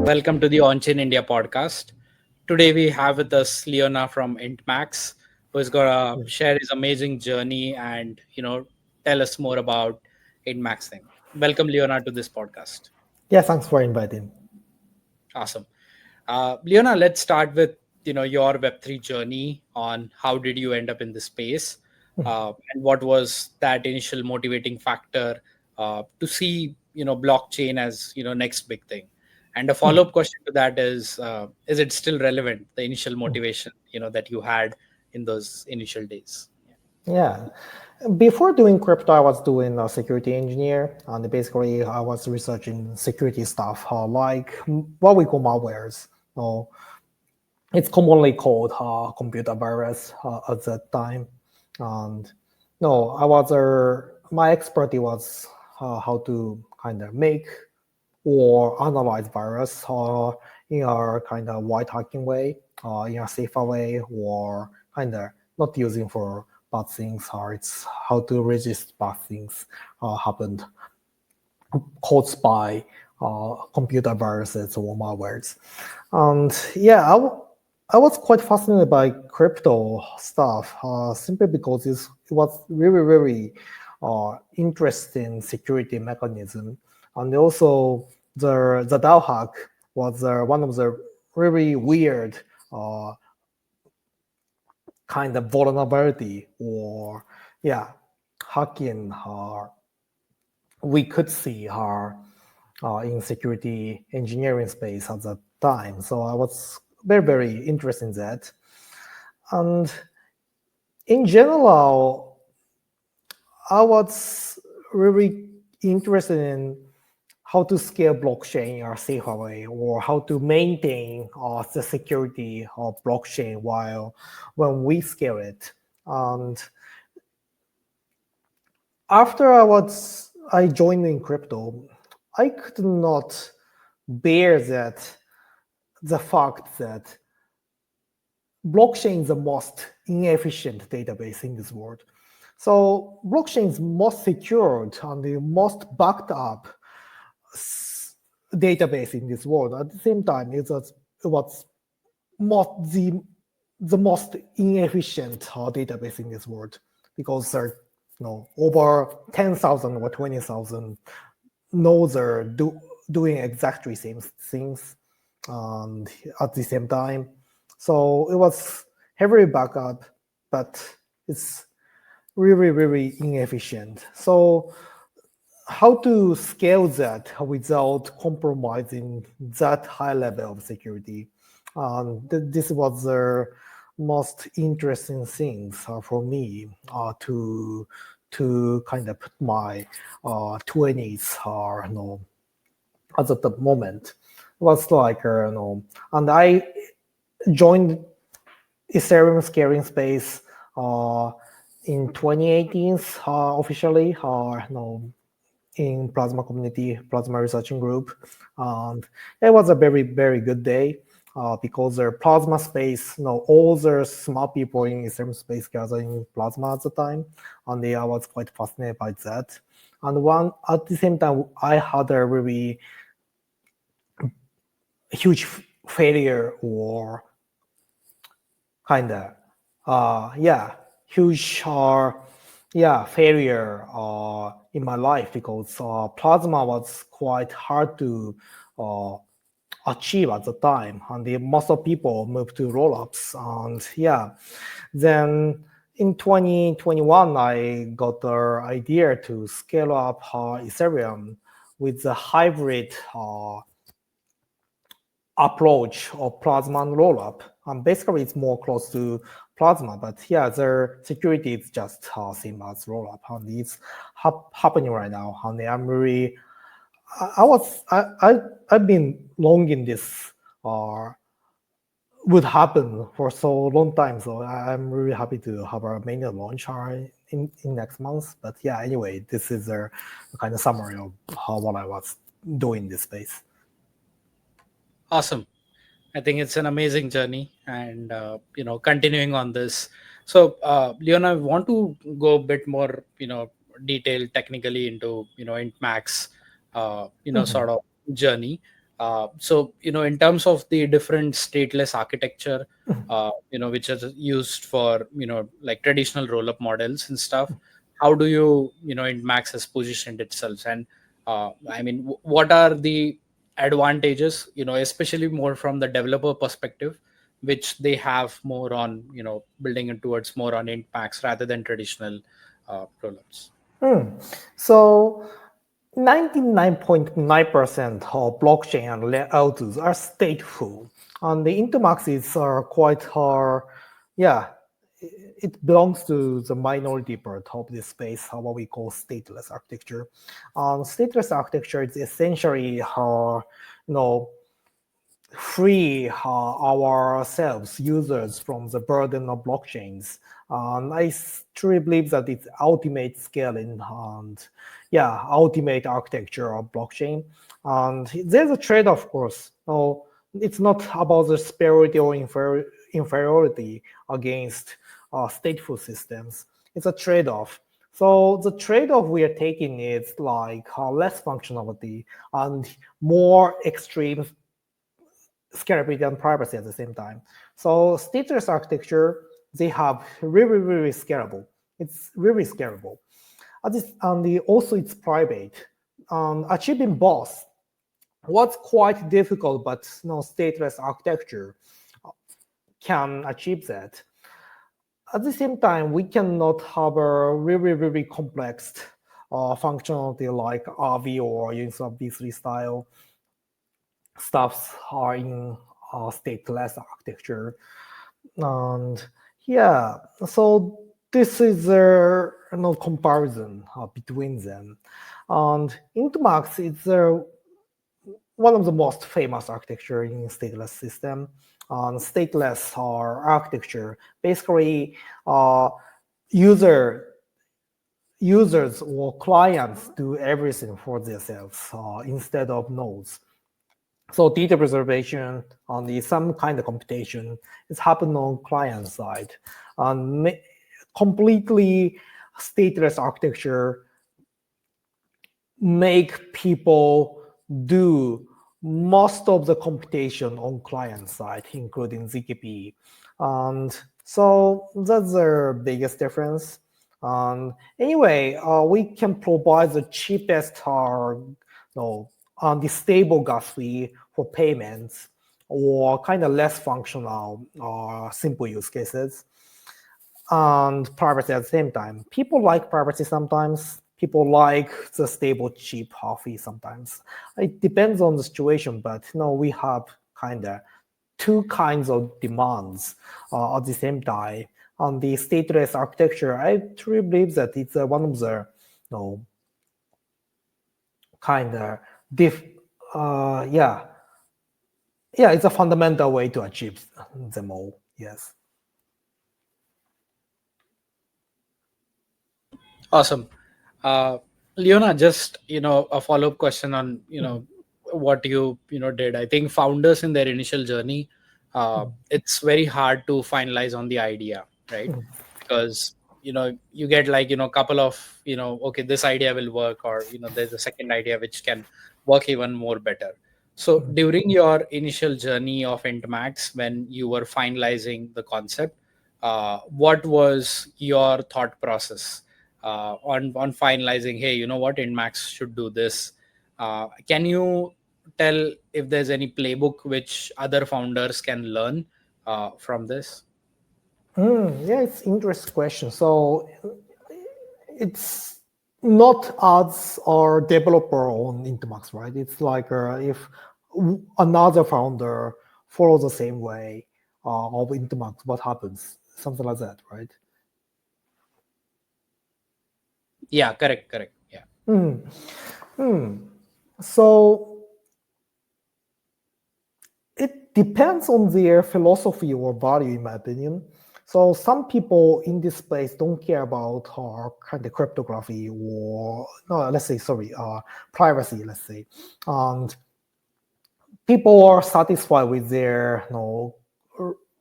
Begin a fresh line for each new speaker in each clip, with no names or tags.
Welcome to the On-Chain India podcast. Today we have with us Leona from Intmax, who is gonna share his amazing journey and tell us more about Intmax thing. Welcome, Leona, to this podcast.
Yeah, thanks for inviting.
Awesome. Leona, let's start with your Web3 journey on how did you end up in this space, and what was that initial motivating factor to see blockchain as next big thing. And a follow-up question to that is it still relevant, the initial motivation that you had in those initial days?
Yeah. Before doing crypto, I was doing a security engineer, and basically I was researching security stuff, like what we call malwares. So it's commonly called computer virus at that time. And no, I was my expertise was how to kind of make or analyze virus in a kind of white hacking way, in a safer way, or kind of not using for bad things, or it's how to resist bad things happened caused by computer viruses or malwares. And yeah, I was quite fascinated by crypto stuff simply because it was really, really interesting security mechanism. And also the DAO hack was one of the really weird kind of vulnerability or hacking we could see in security engineering space at that time. So I was very, very interested in that. And in general, I was really interested in how to scale blockchain in a safer way, or how to maintain the security of blockchain when we scale it. And after I joined in crypto, I could not bear the fact that blockchain is the most inefficient database in this world. So blockchain is most secured and the most backed up database in this world. At the same time, it was the most inefficient database in this world, because there are over 10,000 or 20,000 nodes are doing exactly same things at the same time. So it was heavily backup, but it's really, really inefficient. So how to scale that without compromising that high level of security? This was the most interesting things for me to kind of put my 20s at the moment. It was like and I joined Ethereum scaling space in 2018 officially in Plasma community, Plasma researching group. And it was a very, very good day because the Plasma space, all the smart people in Ethereum space gathering in Plasma at the time. And I was quite fascinated by that. And at the same time, I had a really huge failure or kind of, huge failure in my life, because Plasma was quite hard to achieve at the time, and most of people moved to rollups. And then in 2021, I got the idea to scale up Ethereum with the hybrid approach of Plasma and rollup. Basically, it's more close to Plasma, but their security is just same as rollup, and it's happening right now. And I'm really, I've been longing this would happen for so long time. So I'm really happy to have our mainnet launch in next month. But anyway, this is a kind of summary of what I was doing in this space.
Awesome. I think it's an amazing journey, and continuing on this. So, Leona, I want to go a bit more, detailed technically into Intmax, sort of journey. So, in terms of the different stateless architecture, which is used for, like traditional roll-up models and stuff, how do Intmax has positioned itself? And I mean, what are the advantages, especially more from the developer perspective, which they have more on, building it towards more on Intmax rather than traditional roll-ups?
So 99.9% of blockchain and layouts are stateful. And the Intermaxes are quite yeah, it belongs to the minority part of this space, what we call stateless architecture. Stateless architecture is essentially free ourselves, users, from the burden of blockchains. I truly believe that it's ultimate scaling and ultimate architecture of blockchain. And there's a trade-off, of course. No, it's not about the superiority or inferiority against stateful systems. It's a trade-off. So the trade-off we are taking is like less functionality and more extreme scalability and privacy at the same time. So stateless architecture, they have really, really scalable. It's really scalable. Also it's private. Achieving both was quite difficult, but stateless architecture can achieve that. At the same time, we cannot have a really, really complex functionality like RV or Uniswap V3 style stuffs are in stateless architecture. And so this is a comparison between them. And Intmax is one of the most famous architecture in stateless system. Stateless architecture, basically users or clients do everything for themselves instead of nodes. So data preservation on some kind of computation is happening on client side. Completely stateless architecture make people do most of the computation on client side, including ZKP. And so that's the biggest difference. Anyway, we can provide the cheapest on the stable gas fee for payments or kind of less functional or simple use cases, and privacy at the same time. People like privacy sometimes. People like the stable, cheap fee sometimes. It depends on the situation, but we have kind of two kinds of demands at the same time. On the stateless architecture, I truly believe that it's one of the kind of it's a fundamental way to achieve them all. Yes.
Awesome. Leona, just a follow-up question on what you did. I think founders in their initial journey, it's very hard to finalize on the idea, right? Because you get like a couple of okay, this idea will work, or there's a second idea which can work even more better. So during your initial journey of Intmax, when you were finalizing the concept, what was your thought process on finalizing? Hey, you know what, Intmax should do this. Can you tell if there's any playbook which other founders can learn from this?
Yeah, it's interesting question. So it's not us or developer on Intmax, right? It's like if another founder follows the same way of Intmax, what happens? Something like that, right?
Yeah, correct. Yeah.
So it depends on their philosophy or value, in my opinion. So some people in this space don't care about kind of cryptography or no, let's say privacy. Let's say, and people are satisfied with their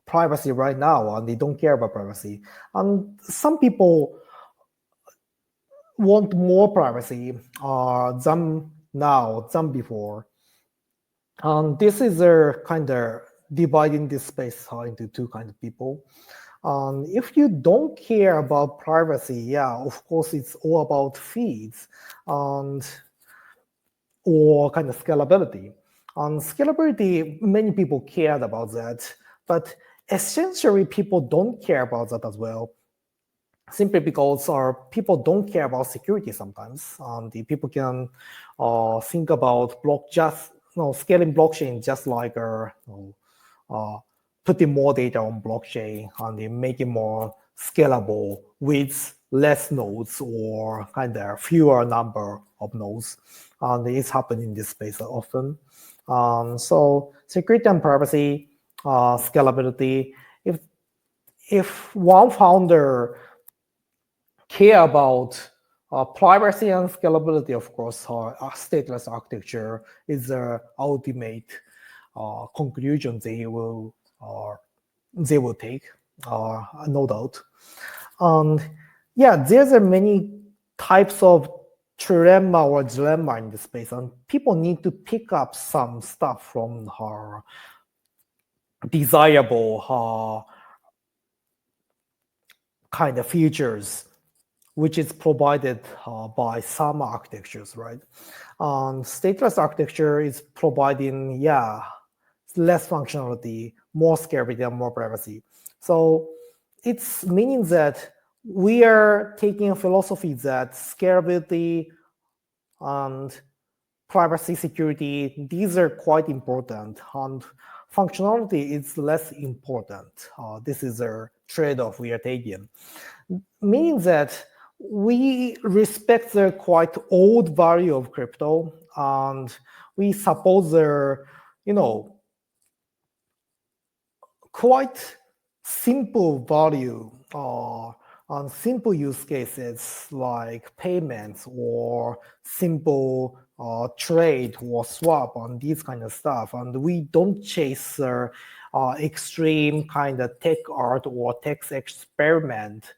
privacy right now, and they don't care about privacy. And some people want more privacy than now than before. This is a kind of dividing this space into two kind of people. If you don't care about privacy, yeah, of course, it's all about feeds and or kind of scalability. On scalability, many people cared about that, but essentially people don't care about that as well, simply because people don't care about security sometimes. The people can think about scaling blockchain just like putting more data on blockchain and then making more scalable with less nodes or kind of fewer number of nodes. And it's happening in this space often. So security and privacy, scalability. If one founder care about privacy and scalability, of course, stateless architecture is the ultimate conclusion they will take, no doubt. And yeah, there's a many types of trilemma or dilemma in this space, and people need to pick up some stuff from her desirable kind of features which is provided by some architectures, right? Stateless architecture is providing, yeah, less functionality, more scalability, and more privacy. So it's meaning that we are taking a philosophy that scalability and privacy, security, these are quite important, and functionality is less important. This is a trade-off we are taking, meaning that we respect the quite old value of crypto, and we suppose the, quite simple value on simple use cases like payments or simple trade or swap on these kind of stuff. And we don't chase extreme kind of tech art or tech experiment,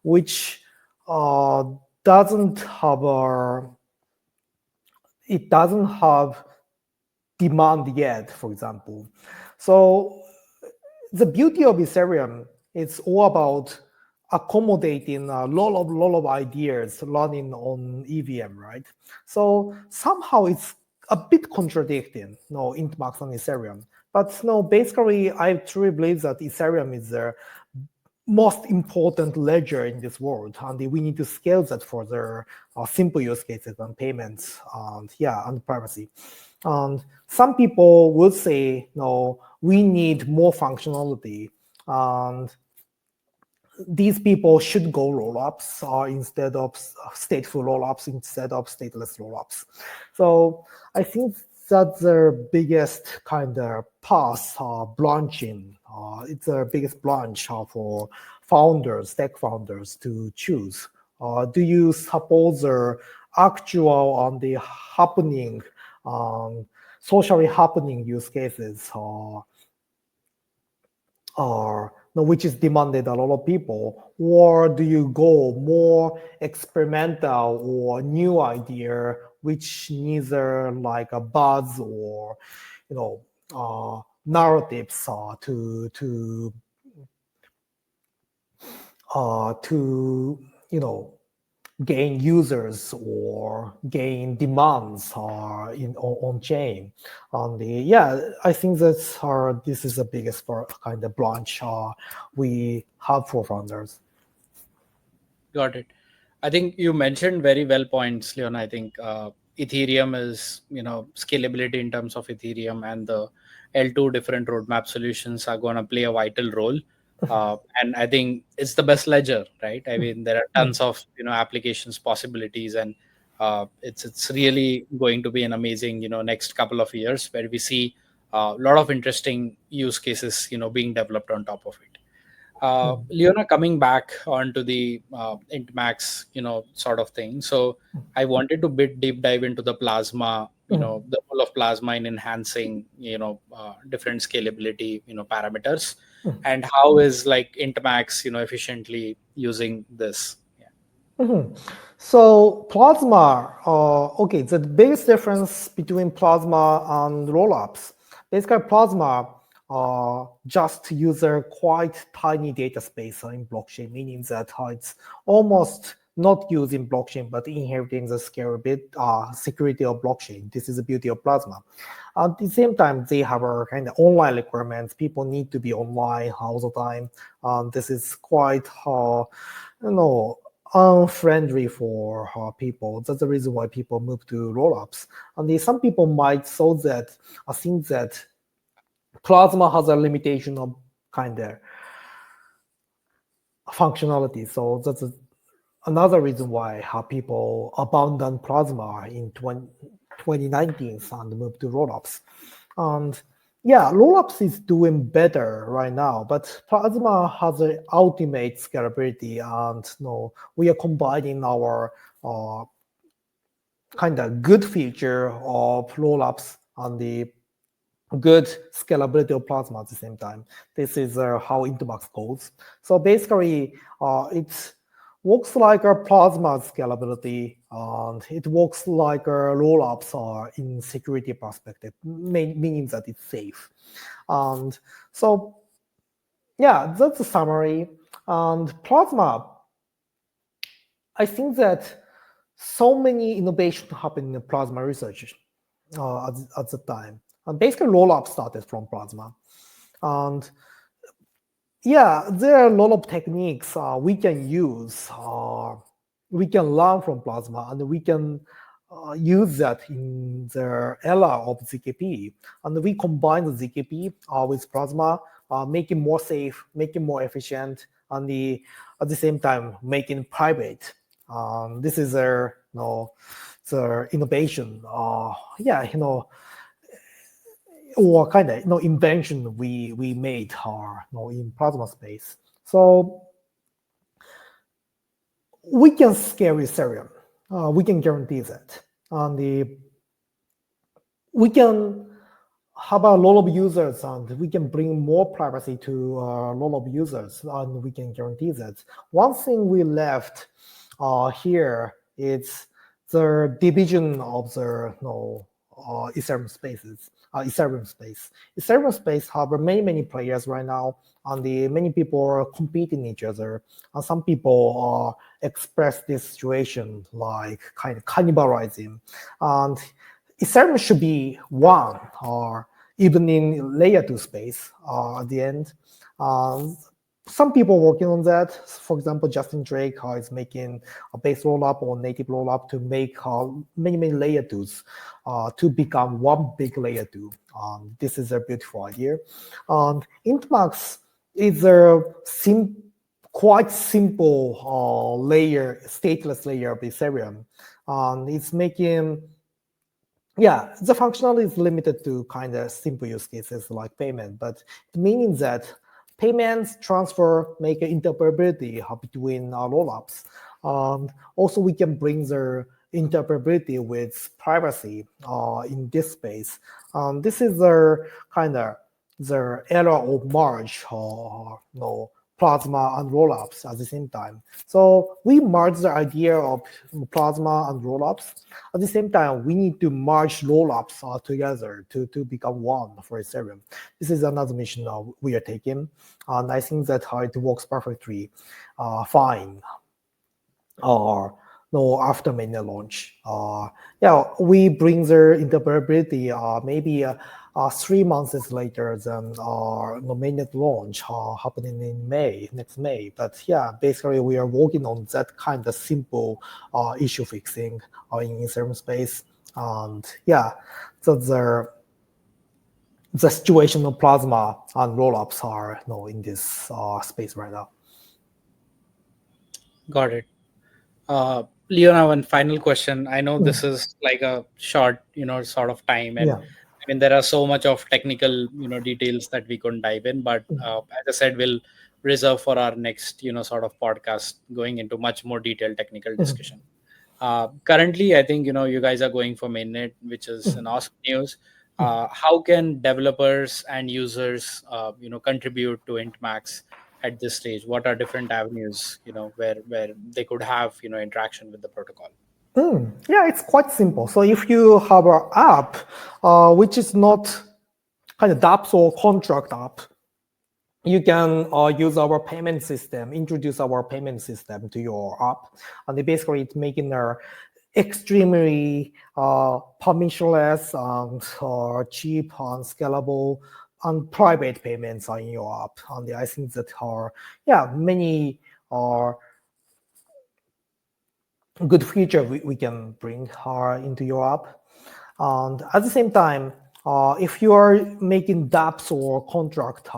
which doesn't have it doesn't have demand yet, for example. So the beauty of Ethereum is all about accommodating a lot of ideas running on EVM, right? So somehow it's a bit contradicting, Intmax and Ethereum. But no, basically, I truly believe that Ethereum is the most important ledger in this world, and we need to scale that for the simple use cases and payments, and yeah, and privacy. And some people would say, no, we need more functionality, and these people should go rollups instead of stateful rollups instead of stateless rollups. So I think that's the biggest kind of path branching. It's the biggest branch for founders, tech founders to choose. Do you suppose the actual on the happening, socially happening use cases are which is demanded a lot of people, or do you go more experimental or new idea which neither like a buzz or narratives to gain users or gain demands on chain. I think that's this is the biggest kind of branch we have for founders.
Got it. I think you mentioned very well points, Leon. I think Ethereum is, scalability in terms of Ethereum and the L2 different roadmap solutions are going to play a vital role. And I think it's the best ledger, right? I mean, there are tons of, applications, possibilities, and it's really going to be an amazing, next couple of years where we see a lot of interesting use cases, being developed on top of it. Leona, coming back onto the Intmax, sort of thing. So I wanted to bit deep dive into the plasma, the role of plasma in enhancing, different scalability, parameters, and how is like Intmax, efficiently using this. Yeah.
Mhm. So Plasma, okay, the biggest difference between Plasma and rollups, basically Plasma just use a quite tiny data space in blockchain, meaning that it's almost not using blockchain, but inheriting the scalability, security of blockchain. This is the beauty of Plasma. At the same time, they have a kind of online requirements. People need to be online all the time. This is quite, you know, unfriendly for people. That's the reason why people move to rollups. And some people might so that I think that Plasma has a limitation of kind of functionality. So that's another reason why people abandoned Plasma in 2019 and moved to rollups. And yeah, rollups is doing better right now, but Plasma has an ultimate scalability, and we are combining our kind of good feature of rollups and the good scalability of Plasma at the same time. This is how Intmax goes. So basically, it works like a Plasma scalability, and it works like a rollups are in security perspective, meaning that it's safe. And so, yeah, that's a summary. And Plasma, I think that so many innovations happen in the Plasma research at the time. And basically, rollup started from Plasma. And yeah, there are a lot of techniques we can use. We can learn from Plasma, and we can use that in the era of ZKP. And we combine the ZKP with Plasma, make it more safe, make it more efficient, and at the same time, make it private. This is the innovation. Yeah, or kind of invention we made in Plasma space. So we can scale Ethereum. We can guarantee that. We can have a lot of users, and we can bring more privacy to a lot of users, and we can guarantee that. One thing we left here is the division of the Ethereum spaces. Ethereum space. Ethereum space have many players right now, and many people are competing each other. And some people express this situation like kind of cannibalizing. And Ethereum should be one, or even in layer two space at the end. Um, some people working on that. For example, Justin Drake is making a base rollup or native rollup to make many layer twos to become one big layer two. This is a beautiful idea. Intmax is a quite simple layer, stateless layer of Ethereum. It's making the functionality is limited to kind of simple use cases like payment, but it means that payments, transfer, make interoperability between rollups. Also, we can bring the interoperability with privacy in this space. This is the kind of the era of merge, Plasma and rollups at the same time. So we merge the idea of Plasma and rollups. At the same time, we need to merge rollups together to become one for Ethereum. This is another mission we are taking, and I think that it works perfectly fine. Or no, after mainnet launch. We bring the interoperability maybe 3 months later than the mainnet launch happening in next May. But yeah, basically we are working on that kind of simple issue fixing in Ethereum space. And yeah, so the situation of Plasma and rollups are in this space right now.
Got it. Leona, one final question. I know this is like a short, sort of time, and
Yeah.
I mean there are so much of technical, details that we couldn't dive in. But as I said, we'll reserve for our next, sort of podcast going into much more detailed technical discussion. Currently, I think you guys are going for mainnet, which is an awesome news. How can developers and users, contribute to Intmax at this stage? What are different avenues, where they could have, interaction with the protocol?
Yeah, it's quite simple. So if you have an app, which is not kind of dApps or contract app, you can use our payment system, introduce our payment system to your app. And basically it's making a extremely permissionless and cheap and scalable and private payments in your app. And I think that are, many are good feature we can bring into your app. And at the same time, if you are making dApps or contract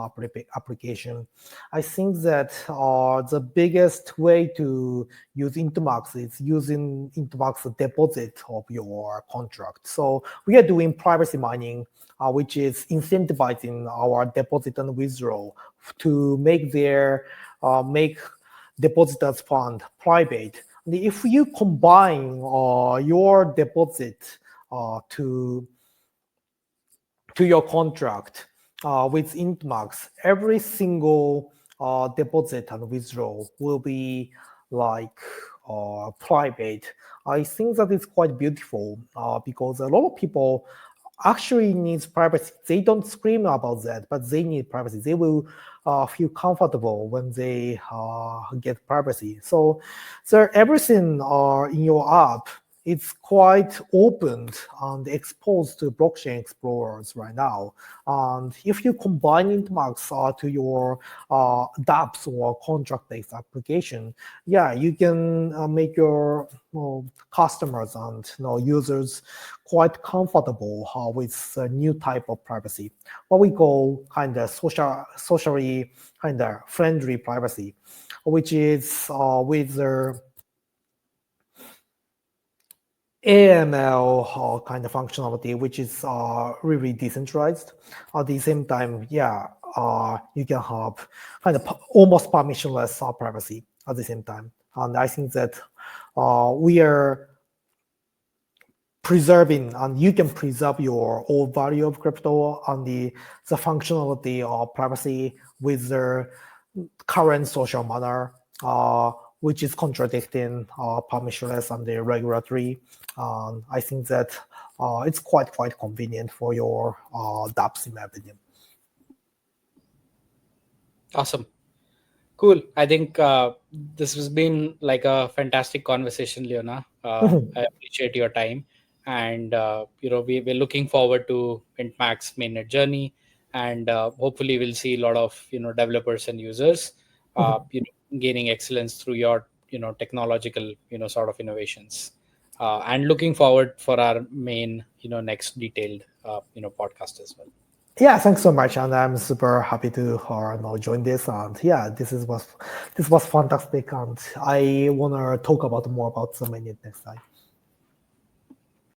application, I think that the biggest way to use Intmax is using Intmax deposit of your contract. So we are doing privacy mining, which is incentivizing our deposit and withdrawal to make depositors fund private. If you combine your deposit to your contract with Intmax, every single deposit and withdrawal will be like private. I think that is quite beautiful because a lot of people actually needs privacy. They don't scream about that, but they need privacy. They will feel comfortable when they get privacy. So everything in your app, it's quite open and exposed to blockchain explorers right now. And if you combine Intmax to your dApps or contract-based application, you can make your customers and users quite comfortable with a new type of privacy, what we call kind of socially kind of friendly privacy, which is with the AML kind of functionality, which is really decentralized. At the same time, you can have kind of almost permissionless privacy at the same time. And I think that we are preserving, and you can preserve your old value of crypto and the functionality of privacy with the current social manner, which is contradicting permissionless and the regulatory. I think that it's quite convenient for your dApps, in my opinion.
Awesome. Cool. I think this has been like a fantastic conversation, Leona. I appreciate your time, and we're looking forward to Intmax mainnet journey, and hopefully we'll see a lot of developers and users, gaining excellence through your technological sort of innovations, and looking forward for our main next detailed podcast as well.
Yeah, thanks so much, and I'm super happy to join this. And this was fantastic, and I wanna talk about more about the mainnet next time.